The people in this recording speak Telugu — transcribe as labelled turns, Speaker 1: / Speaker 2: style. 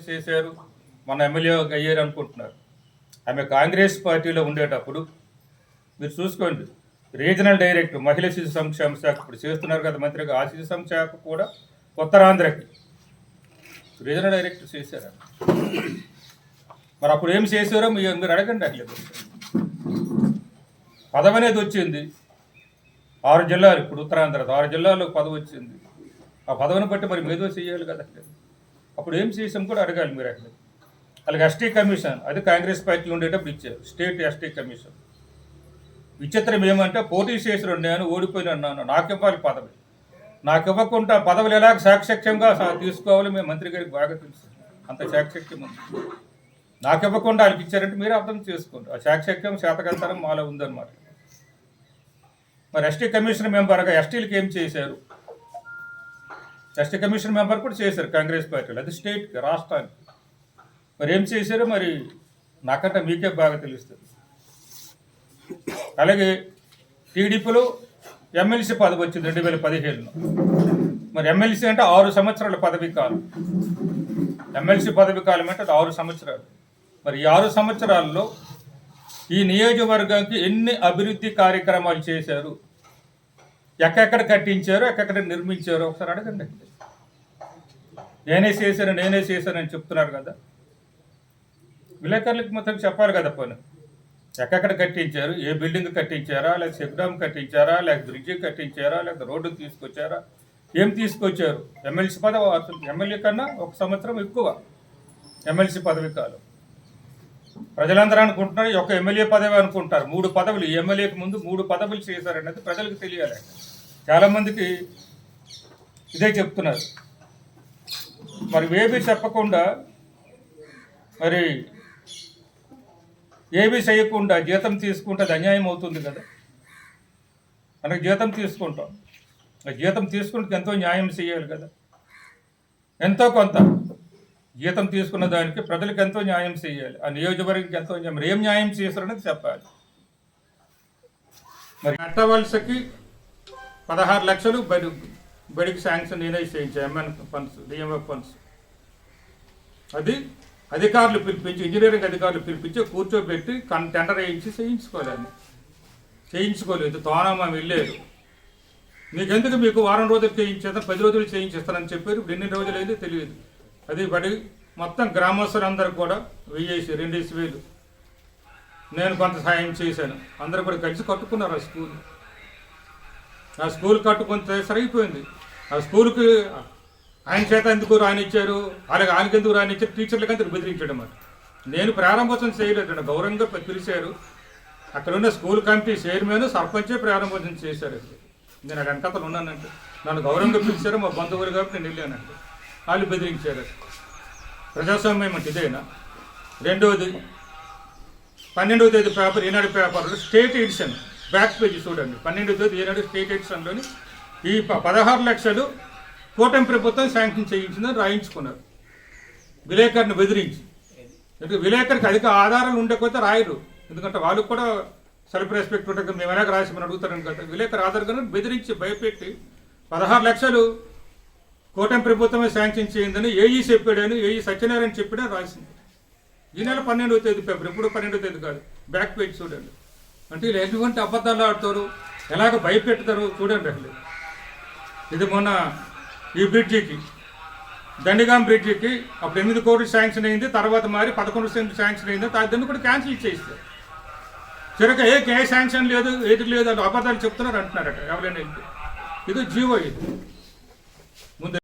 Speaker 1: చేశారు, మన ఎమ్మెల్యే అయ్యారు అనుకుంటున్నారు. ఆమె కాంగ్రెస్ పార్టీలో ఉండేటప్పుడు మీరు చూసుకోండి, రీజనల్ డైరెక్టర్ మహిళా శిశు సంక్షేమ శాఖ ఇప్పుడు చేస్తున్నారు కదా మంత్రిగా, ఆ శిశు సంక్షేమ శాఖ కూడా ఉత్తరాంధ్రకి రీజనల్ డైరెక్టర్ చేశారు. మరి అప్పుడు ఏం చేశారో మీరు అడగండి. అట్లేదు పదవి అనేది వచ్చింది 6 జిల్లాలు, ఇప్పుడు ఉత్తరాంధ్ర 6 జిల్లాలకు పదవి వచ్చింది. ఆ పదవిని బట్టి మరి మేదో చేయాలి కదా. అప్పుడు ఏం చేసాం కూడా అడగాలి మీరు. అట్లా అలాగే ఎస్టీ కమిషన్ అది కాంగ్రెస్ పార్టీలో ఉండేటప్పుడు ఇచ్చారు, స్టేట్ ఎస్టీ కమిషన్. విచిత్రం ఏమంటే పోటీ చేసిన నేను ఓడిపోయినాను, నాకు ఇవ్వాలి పదవి. నాకు ఇవ్వకుండా పదవులు ఎలాగ సాక్షక్యంగా తీసుకోవాలి మేము మంత్రి గారికి బాగా తెలుసు, అంత సాక్షక్యం ఉంది. నాకు ఇవ్వకుండా వాళ్ళకి ఇచ్చారంటే మీరు అర్థం చేసుకోండి, ఆ సాక్షక్యం శాతకంతరం మాలో ఉందన్నమాట. మరి ఎస్టీ కమిషన్ మెంబర్గా ఎస్టీలకి ఏం చేశారు? ఎస్టీ కమిషన్ మెంబర్ కూడా చేశారు కాంగ్రెస్ పార్టీలో, అది స్టేట్కి రాష్ట్రానికి. మరి ఏం చేశారు మరి నాకంటే మీకే బాగా తెలుస్తుంది. అలాగే టీడీపీలో ఎమ్మెల్సీ పదవి వచ్చింది 2017లో. మరి ఎమ్మెల్సీ అంటే 6 సంవత్సరాల పదవీ కాలం. ఎమ్మెల్సీ పదవీ కాలం అంటే 6 సంవత్సరాలు. మరి ఈ 6 సంవత్సరాల్లో ఈ నియోజకవర్గానికి ఎన్ని అభివృద్ధి కార్యక్రమాలు చేశారు, ఎక్కడెక్కడ కట్టించారు, ఎక్కడెక్కడ నిర్మించారు ఒకసారి అడగండి. నేనే చేశానని చెప్తున్నారు కదా, విలేకరులకు మొత్తం చెప్పాలి కదా. పని ఎక్కడెక్కడ కట్టించారు, ఏ బిల్డింగ్ కట్టించారా, లేక చెక్ డ్యామ్ కట్టించారా, లేక బ్రిడ్జి కట్టించారా, లేక రోడ్డు తీసుకొచ్చారా, ఏం తీసుకొచ్చారు? ఎమ్మెల్సీ పదవి ఎమ్మెల్యే కన్నా 1 సంవత్సరం ఎక్కువ ఎమ్మెల్సీ పదవి కాలం. ప్రజలందరూ అనుకుంటున్నారు ఒక ఎమ్మెల్యే పదవి అనుకుంటారు. 3 పదవులు, ఈ ఎమ్మెల్యేకి ముందు 3 పదవులు చేశారనేది ప్రజలకు తెలియాలి. చాలామందికి ఇదే చెప్తున్నారు. మరి ఏబీ చెప్పకుండా, మరి ఏబీ చేయకుండా జీతం తీసుకుంటే అది అన్యాయం అవుతుంది కదా. మనకి జీతం తీసుకుంటాం, జీతం తీసుకుంటే ఎంతో న్యాయం చేయాలి కదా. ఎంతో కొంత జీతం తీసుకున్న దానికి ప్రజలకు ఎంతో న్యాయం చేయాలి, ఆ నియోజకవర్గానికి ఎంతో న్యాయం. మరి ఏం న్యాయం చేస్తారనేది చెప్పాలి. మరి కట్టవలసకి 16 లక్షలు బడికి శాంక్షన్ నేనే చేయించాను, ఎంఎన్ ఫండ్స్, డిఎంఎఫ్ ఫండ్స్. అది అధికారులు పిలిపించి, ఇంజనీరింగ్ అధికారులు పిలిపించి కూర్చోబెట్టి టెండర్ వేయించి చేయించుకోలేదు. తోనమ్మ వెళ్ళారు, మీకెందుకు, మీకు వారం రోజులు చేయించేస్తాను, 10 రోజులు చేయించేస్తానని చెప్పారు. ఇప్పుడు ఎన్ని రోజులు అయిందో తెలియదు. అది బడి మొత్తం గ్రామస్తులందరూ కూడా 2,000 నేను కొంత సాయం చేశాను. అందరూ కూడా కలిసి కట్టుకున్నారు ఆ స్కూల్ కట్టుకుంటే సరిగిపోయింది. ఆ స్కూల్కి ఆయన చేత ఎందుకు రానిచ్చారు, అలాగే ఆయనకి ఎందుకు రానిచ్చారు, టీచర్లకి అంతా బెదిరించడం అన్నమాట. నేను ప్రారంభోత్సవం చేయలేదు, గౌరవంగా పిలిచారు. అక్కడ ఉన్న స్కూల్ కమిటీ చైర్మన్, సర్పంచే ప్రారంభోత్సవం చేశారు. నేను అక్కడ వెనకతలు ఉన్నానంటే నన్ను గౌరవంగా పిలిచారు, మా బంధువులు కాబట్టి నేను వెళ్ళానంటే వాళ్ళు బెదిరించారు. ప్రజాస్వామ్యం అంటే ఇదేనా? రెండవది 12వ తేదీ పేపర్, ఈనాడు పేపర్లో స్టేట్ ఎడిషన్ బ్యాక్ పేజీ చూడండి. 12వ తేదీ ఈనాడు స్టేట్ ఎడిషన్లోని ఈ 16 లక్షలు కూటమి ప్రభుత్వం శాంక్షన్ చేయించిందని రాయించుకున్నారు, విలేకరుని బెదిరించి. ఎందుకంటే విలేకరికి అధిక ఆధారాలు ఉండకపోతే రాయరు, ఎందుకంటే వాళ్ళకు కూడా సెల్ఫ్ రెస్పెక్ట్ ఉంటుంది. మేము ఎలాగ రాసి అడుగుతారని కదా. విలేకరు ఆధారంగా బెదిరించి భయపెట్టి 16 లక్షలు కూటమి ప్రభుత్వమే శాంక్షన్ చేయిందని ఏఈ చెప్పాడని, ఏఈ సత్యనారాయణ చెప్పాడని రాసింది. ఈ నెల 12వ తేదీ పేపర్, ఎప్పుడు 12వ తేదీ కాదు, బ్యాక్ పేజ్ చూడండి. అంటే వీళ్ళు ఎటువంటి అబద్ధాలు ఆడుతారు, ఎలాగ భయపెడతారు చూడండి. అసలు ఇది మొన్న ఈ బ్రిడ్జికి, దండిగాం బ్రిడ్జికి అప్పుడు 8 కోట్లు శాంక్షన్ అయింది, తర్వాత మరి 11 శాంక్షన్ అయింది. దాన్ని కూడా క్యాన్సిల్ చేస్తారు. చిరక ఏ శాంక్షన్ లేదు, ఏది లేదు, అది అబద్ధాలు చెప్తున్నారు అంటున్నారట ఎవరైనా. ఇది జీవో ఇది. ముందు